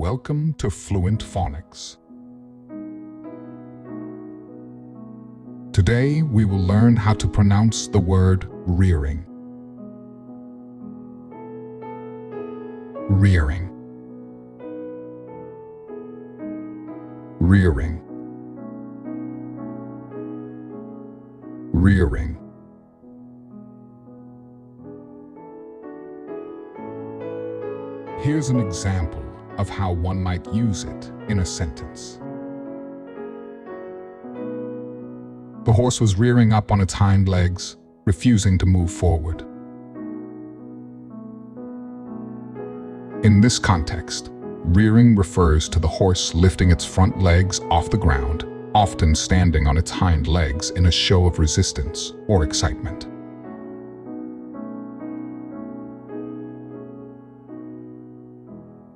Welcome to Fluent Phonics. Today we will learn how to pronounce the word rearing. Rearing. Rearing. Rearing. Here's an example of how one might use it in a sentence. The horse was rearing up on its hind legs, refusing to move forward. In this context, rearing refers to the horse lifting its front legs off the ground, often standing on its hind legs in a show of resistance or excitement.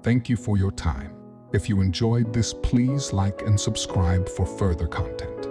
Thank you for your time. If you enjoyed this, please like and subscribe for further content.